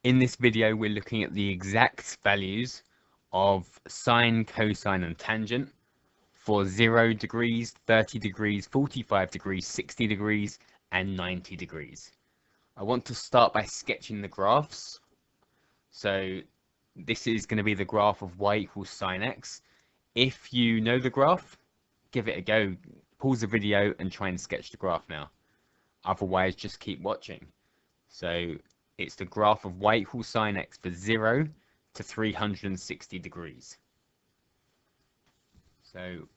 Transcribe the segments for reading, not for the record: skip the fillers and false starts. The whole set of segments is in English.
In this video, we're looking at the exact values of sine, cosine, and tangent for 0 degrees, 30 degrees, 45 degrees, 60 degrees, and 90 degrees. I want to start by sketching the graphs. So this is going to be the graph of y equals sine x. If you know the graph, give it a go. Pause the video and try and sketch the graph now. Otherwise, just keep watching. So it's the graph of y equals sine x for 0 to 360 degrees. So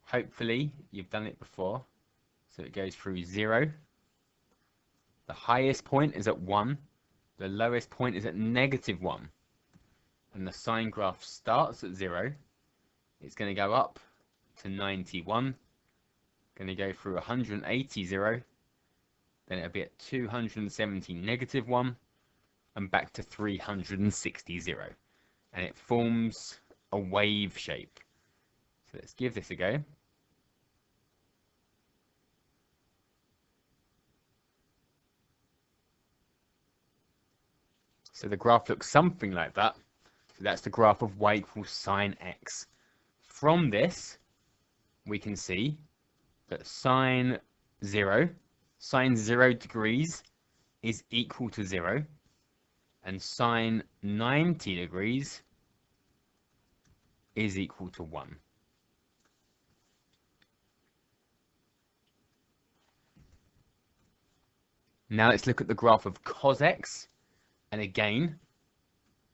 hopefully you've done it before. So it goes through 0. The highest point is at 1. The lowest point is at -1. And the sine graph starts at 0. It's going to go up to 91. Going to go through 180, 0. Then it'll be at 270, -1. And back to 360, 0. And it forms a wave shape. So let's give this a go. So the graph looks something like that. So that's the graph of y equals sine x. From this, we can see that sine 0 degrees is equal to 0, and sine 90 degrees is equal to 1. Now let's look at the graph of cos x. And again,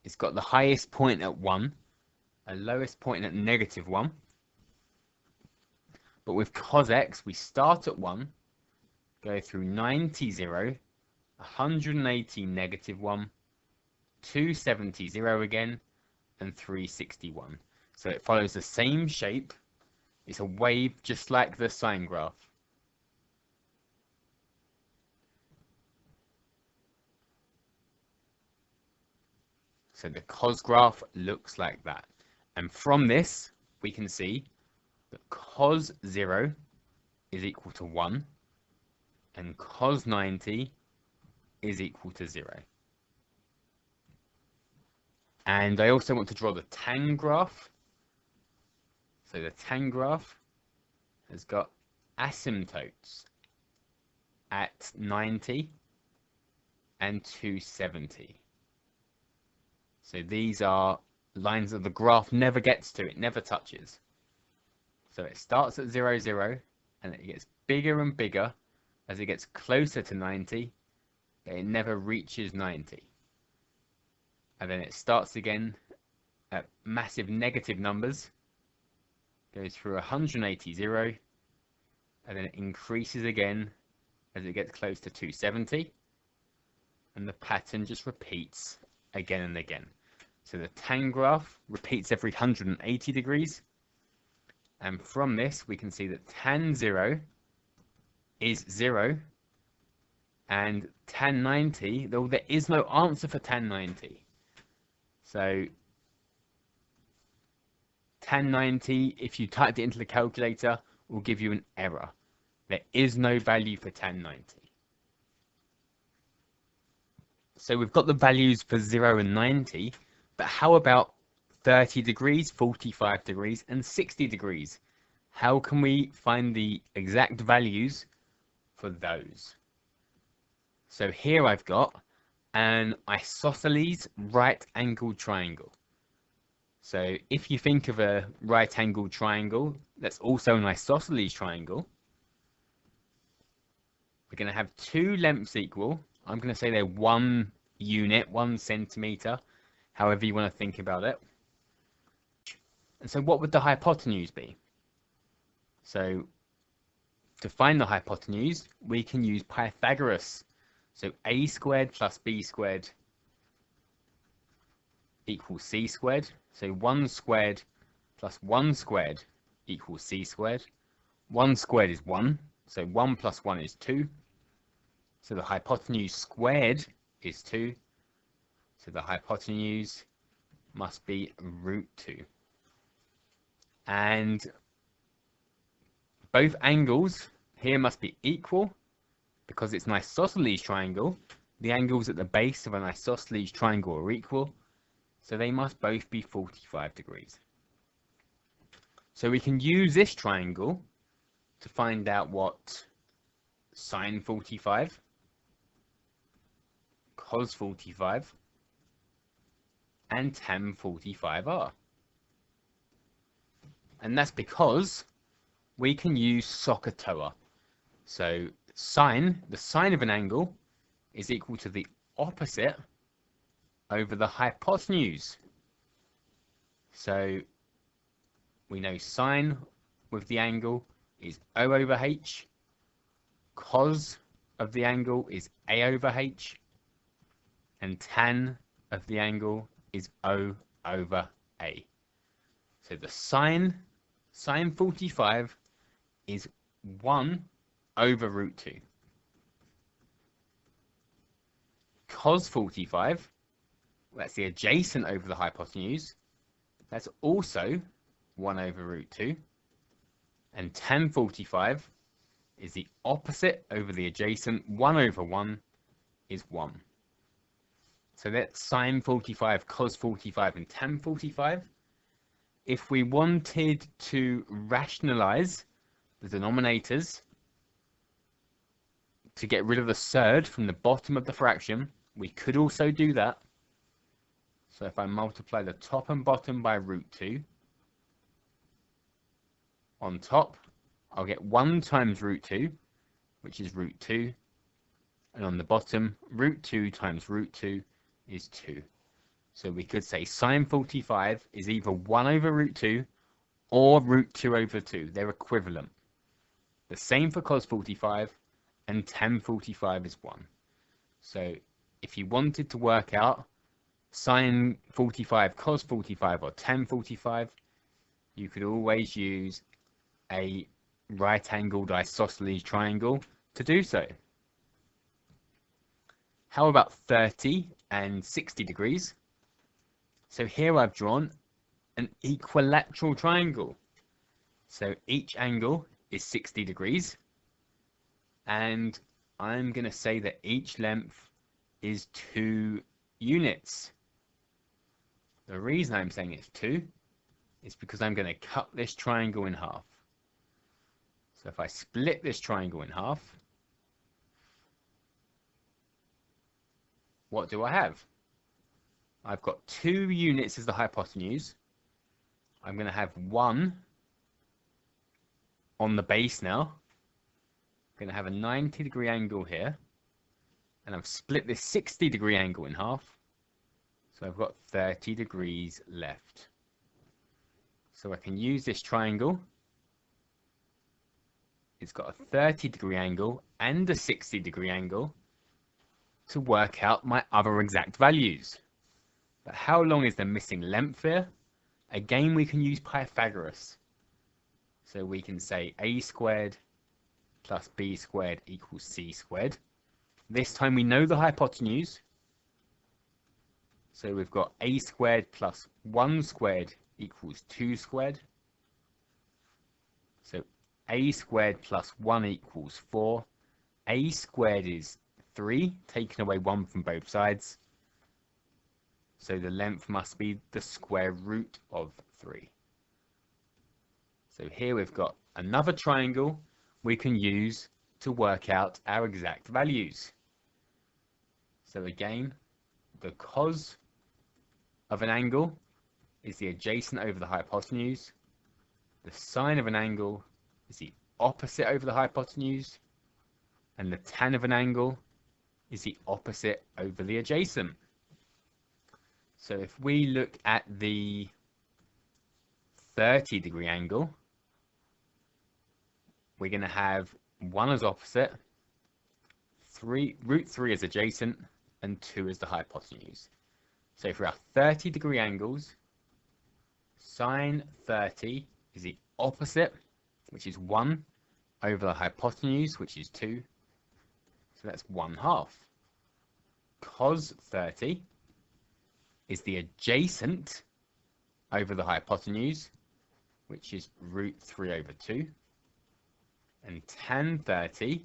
it's got the highest point at 1, a lowest point at -1. But with cos x, we start at 1, go through 90, 0, 180, -1, 270, 0 again, and 361. So it follows the same shape. It's a wave just like the sine graph. So the cos graph looks like that. And from this, we can see that cos 0 is equal to 1, and cos 90 is equal to 0. And I also want to draw the tan graph. So the tan graph has got asymptotes at 90 and 270. So these are lines that the graph never gets to, it never touches. So it starts at 0, 0, and it gets bigger and bigger as it gets closer to 90, but it never reaches 90. And then it starts again at massive negative numbers, goes through 180, 0, and then it increases again as it gets close to 270, and the pattern just repeats again and again. So the tan graph repeats every 180 degrees. And from this, we can see that tan 0 is 0. And tan 90, though there is no answer for tan 90. So tan 90, if you typed it into the calculator, will give you an error. There is no value for tan 90. So we've got the values for 0 and 90, but how about 30 degrees, 45 degrees, and 60 degrees? How can we find the exact values for those? So here I've got an isosceles right-angled triangle. So if you think of a right-angled triangle that's also an isosceles triangle, we're going to have two lengths equal. I'm going to say they're 1 unit, 1 centimeter, however you want to think about it. And so what would the hypotenuse be? So to find the hypotenuse, we can use Pythagoras. So a squared plus b squared equals c squared. So 1 squared plus 1 squared equals c squared. 1 squared is 1. So 1 plus 1 is 2. So the hypotenuse squared is 2. So the hypotenuse must be √2. And both angles here must be equal because it's an isosceles triangle. The angles at the base of an isosceles triangle are equal, so they must both be 45 degrees. So we can use this triangle to find out what sine 45, cos 45, and tan 45 are. And that's because we can use SOHCAHTOA. So sine, the sine of an angle, is equal to the opposite over the hypotenuse. So we know sine with the angle is O over H, cos of the angle is A over H, and tan of the angle is O over A. So the sine 45 is 1 over root 2. Cos 45, that's the adjacent over the hypotenuse, that's also 1 over root 2. And tan 45 is the opposite over the adjacent. 1 over 1 is 1. So that's sine 45, cos 45, and tan 45. If we wanted to rationalize the denominators to get rid of the surd from the bottom of the fraction, we could also do that. So if I multiply the top and bottom by root 2, on top, I'll get 1 times root 2, which is root 2. And on the bottom, root 2 times root 2 is 2. So we could say sine 45 is either 1 over root 2 or root 2 over 2. They're equivalent. The same for cos 45, and tan 45 is 1. So if you wanted to work out sine 45, cos 45, or tan 45, you could always use a right-angled isosceles triangle to do so. How about 30 and 60 degrees? So here I've drawn an equilateral triangle. So each angle is 60 degrees, and I'm going to say that each length is 2 units. The reason I'm saying it's 2 is because I'm going to cut this triangle in half. So if I split this triangle in half, what do I have? I've got 2 units as the hypotenuse. I'm going to have 1 on the base now. I'm going to have a 90-degree angle here. And I've split this 60-degree angle in half. So I've got 30 degrees left. So I can use this triangle. It's got a 30-degree angle and a 60-degree angle to work out my other exact values. But how long is the missing length here? Again, we can use Pythagoras. So we can say a squared plus b squared equals c squared. This time we know the hypotenuse. So we've got a squared plus 1 squared equals 2 squared. So a squared plus 1 equals 4. A squared is 3, taking away 1 from both sides. So the length must be the square root of 3. So here we've got another triangle we can use to work out our exact values. So again, the cos of an angle is the adjacent over the hypotenuse. The sine of an angle is the opposite over the hypotenuse. And the tan of an angle is the opposite over the adjacent. So if we look at the 30-degree angle, we're going to have 1 as opposite, root 3 as adjacent, and 2 as the hypotenuse. So for our 30-degree angles, sine 30 is the opposite, which is 1, over the hypotenuse, which is 2. So that's 1/2. Cos 30 is the adjacent over the hypotenuse, which is root 3 over 2. And tan 30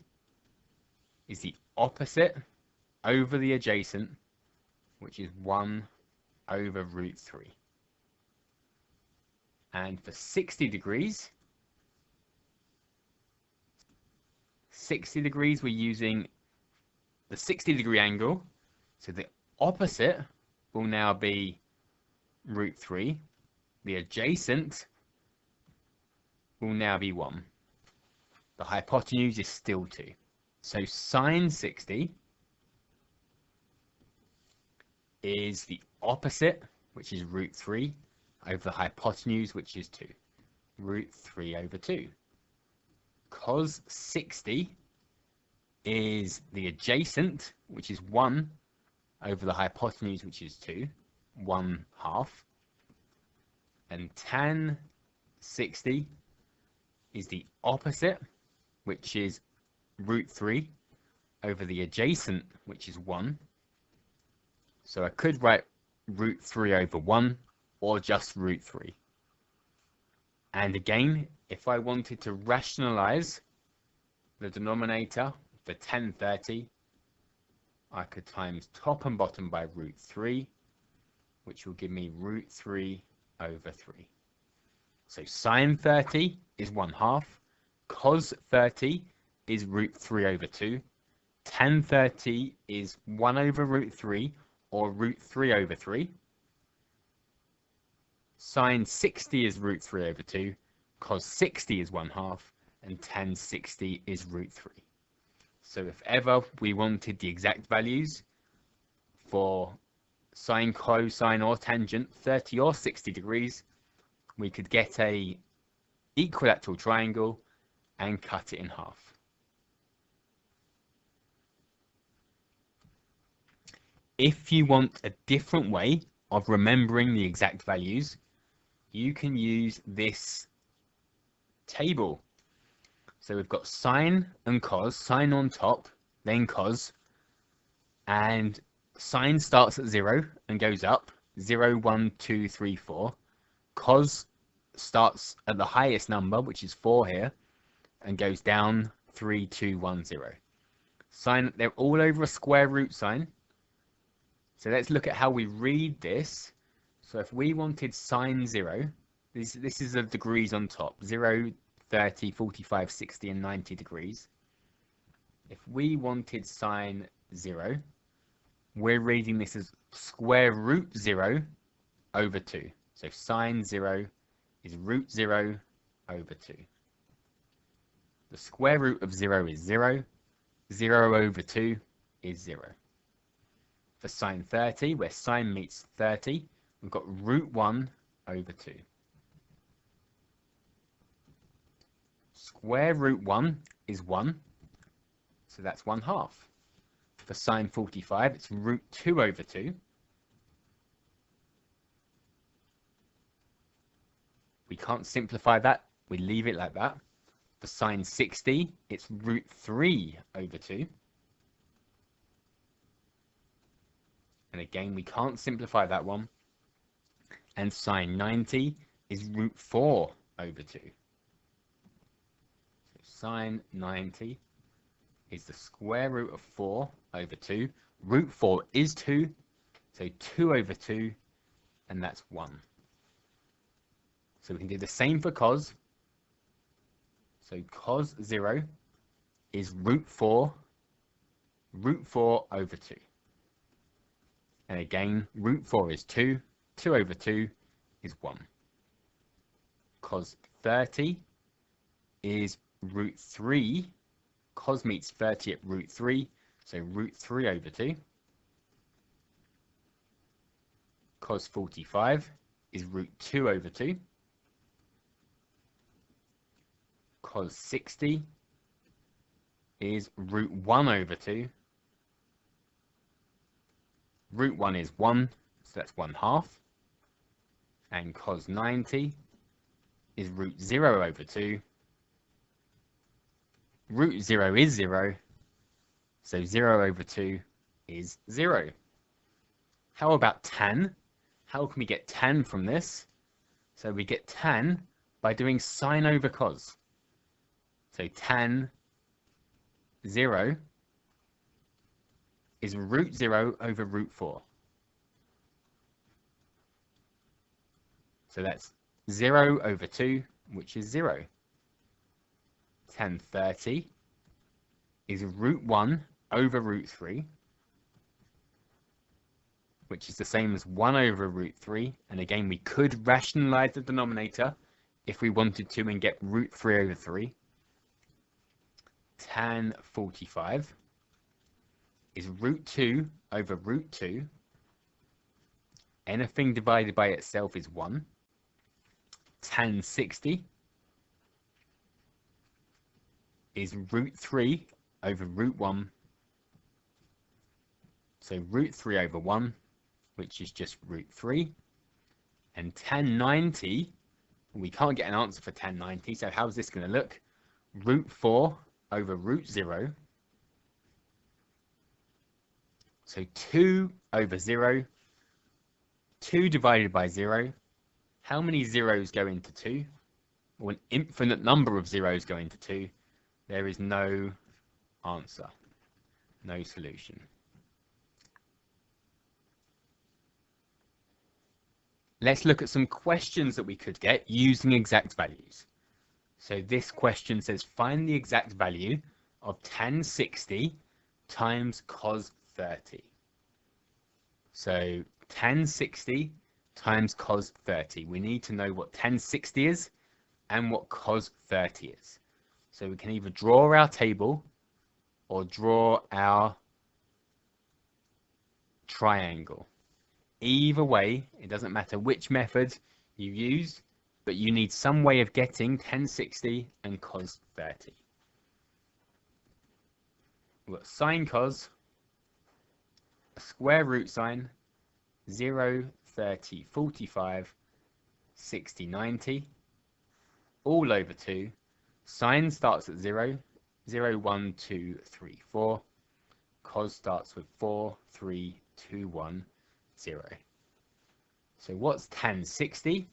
is the opposite over the adjacent, which is 1 over root 3. And for 60 degrees, we're using the 60-degree angle. So the opposite will now be root 3. The adjacent will now be 1. The hypotenuse is still 2. So sine 60 is the opposite, which is root 3, over the hypotenuse, which is 2. Root 3 over 2. Cos 60 is the adjacent, which is 1, over the hypotenuse, which is 2, 1/2. And tan 60 is the opposite, which is root 3, over the adjacent, which is 1. So I could write root 3 over 1, or just root 3. And again, if I wanted to rationalize the denominator for tan 30, I could times top and bottom by root 3, which will give me root 3 over 3. So sine 30 is 1/2, cos 30 is root 3 over 2, tan 30 is 1 over root 3, or root 3 over 3. Sine 60 is root 3 over 2, cos 60 is 1/2, and tan 60 is root 3. So if ever we wanted the exact values for sine, cosine, or tangent, 30 or 60 degrees, we could get a equilateral triangle and cut it in half. If you want a different way of remembering the exact values, you can use this table. So we've got sine and cos, sine on top, then cos, and sine starts at 0 and goes up, 0, 1, 2, 3, 4. Cos starts at the highest number, which is 4 here, and goes down 3, 2, 1, 0. Sine, they're all over a square root sign. So let's look at how we read this. So if we wanted sine 0, this is the degrees on top, 0, 30, 45, 60, and 90 degrees. If we wanted sine 0, we're reading this as square root 0 over 2. So sine 0 is root 0 over 2. The square root of 0 is 0. 0 over 2 is 0. For sine 30, where sine meets 30, we've got root 1 over 2. Square root 1 is 1, so that's 1/2. For sine 45, it's root 2 over 2. We can't simplify that, we leave it like that. For sine 60, it's root 3 over 2. And again, we can't simplify that one. And sine 90 is root 4 over 2. So sine 90 is the square root of 4 over 2. Root 4 is 2, so 2 over 2, and that's 1. So we can do the same for cos. So cos 0 is root 4 over 2. And again, root 4 is 2, 2 over 2 is 1. Cos 30 is root 3. Cos meets 30 at root 3, so root 3 over 2. Cos 45 is root 2 over 2. Cos 60 is root 1 over 2. Root 1 is 1, so that's 1/2. And cos 90 is root 0 over 2. Root 0 is 0, so 0 over 2 is 0. How about tan? How can we get tan from this? So we get tan by doing sine over cos. So tan 0 is root 0 over root 4. So that's 0 over 2, which is 0. Tan 30 is root 1 over root 3, which is the same as 1 over root 3. And again, we could rationalize the denominator if we wanted to and get root 3 over 3. Tan 45 is root 2 over root 2. Anything divided by itself is 1. Tan 60 is root 3 over root 1. So root 3 over 1, which is just root 3. And tan 90, we can't get an answer for tan 90, so how's this going to look? Root 4 over root 0. So 2 over 0. 2 divided by 0. How many zeros go into 2? Well, an infinite number of zeros go into 2. There is no answer, no solution. Let's look at some questions that we could get using exact values. So this question says, find the exact value of tan 60 times cos 30. So tan 60 times cos 30. We need to know what tan 60 is and what cos 30 is. So we can either draw our table or draw our triangle. Either way, it doesn't matter which method you use, but you need some way of getting tan 60 and cos 30. We've got sine cos, a square root sine, 0, 30, 45, 60, 90, all over 2. Sine starts at 0, 0, 1, 2, 3, 4. Cos starts with 4, 3, 2, 1, 0. So what's tan 60?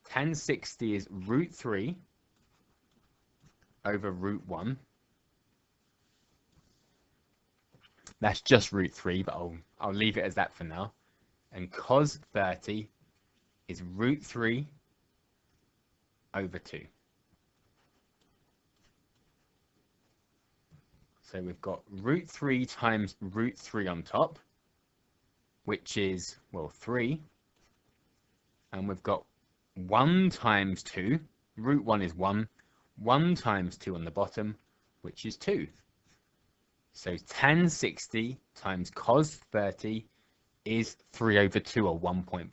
Tan 60 is root 3 over root 1. That's just root 3, but I'll leave it as that for now. And cos 30 is root 3 over 2. So we've got root 3 times root 3 on top, which is, well, 3. And we've got 1 times 2. Root 1 is 1. 1 times 2 on the bottom, which is 2. So tan 60 times cos 30 is 3 over 2, or 1.5.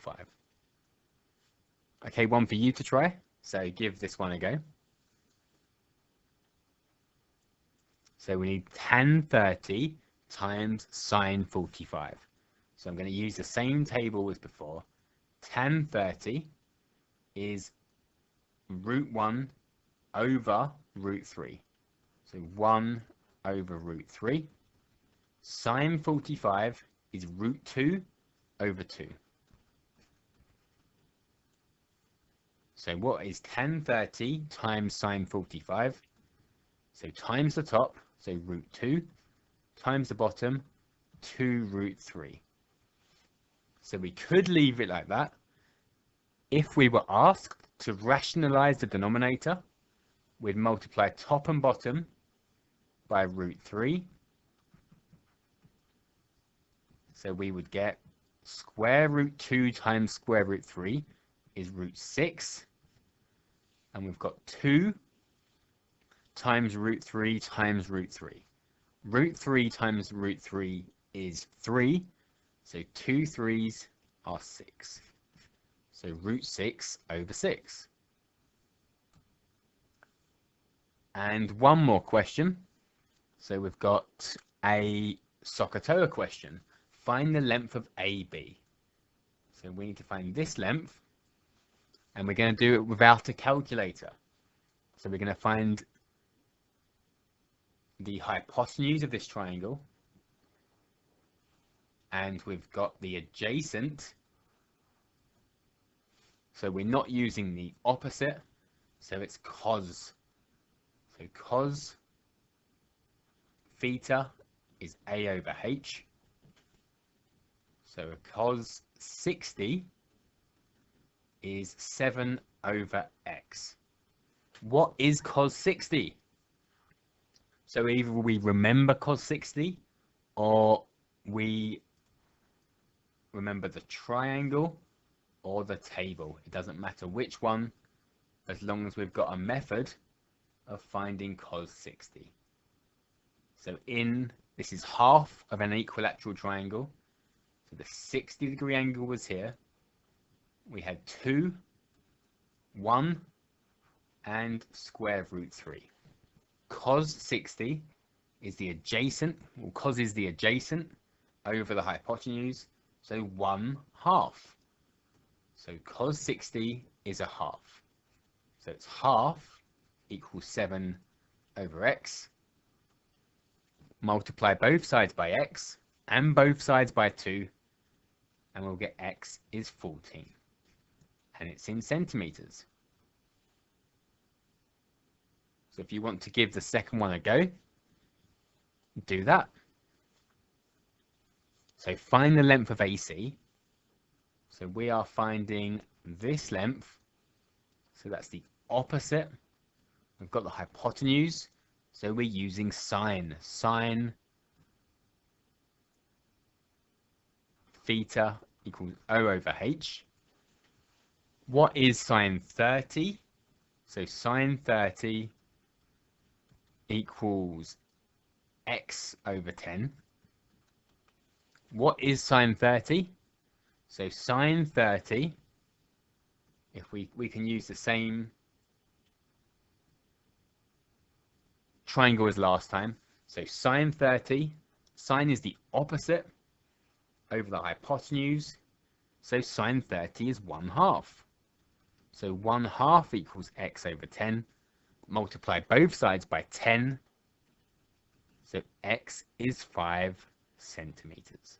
Okay, one for you to try. So give this one a go. So we need tan 30 times sine 45. So I'm going to use the same table as before. Tan 30 is root 1 over root 3. So 1 over root 3. Sine 45 is root 2 over 2. So what is tan 30 times sine 45? So times the top, so root 2, times the bottom, 2 root 3. So we could leave it like that. If we were asked to rationalize the denominator, we'd multiply top and bottom by root 3. So we would get square root 2 times square root 3 is root 6. And we've got 2 times root 3 times root 3. Root 3 times root 3 is 3. So 2 3s are 6. So root 6 over 6. And one more question. So we've got a SOHCAHTOA question. Find the length of AB. So we need to find this length, and we're going to do it without a calculator. So we're going to find the hypotenuse of this triangle, and we've got the adjacent. So we're not using the opposite, so it's cos. So cos theta is a over h. So cos 60 is 7 over x. What is cos 60? So either we remember cos 60 or we remember the triangle or the table. It doesn't matter which one, as long as we've got a method of finding cos 60. So this is half of an equilateral triangle. So the 60-degree angle was here. We had 2, 1, and square root 3. Cos 60 is the adjacent, well, cos is the adjacent over the hypotenuse, so 1/2. So cos 60 is a half. So it's half equals 7 over x. Multiply both sides by x and both sides by 2, and we'll get x is 14. And it's in centimeters. So if you want to give the second one a go, do that. So find the length of AC. So we are finding this length. So that's the opposite. We've got the hypotenuse. So we're using sine. Sine theta equals O over H. What is sine 30? So sine 30 equals x over 10. What is sine 30? So sine 30, if we can use the same triangle as last time. So sine 30, sine is the opposite over the hypotenuse. So sine 30 is 1/2. So 1/2 equals x over 10. Multiply both sides by 10. So x is 5 centimeters.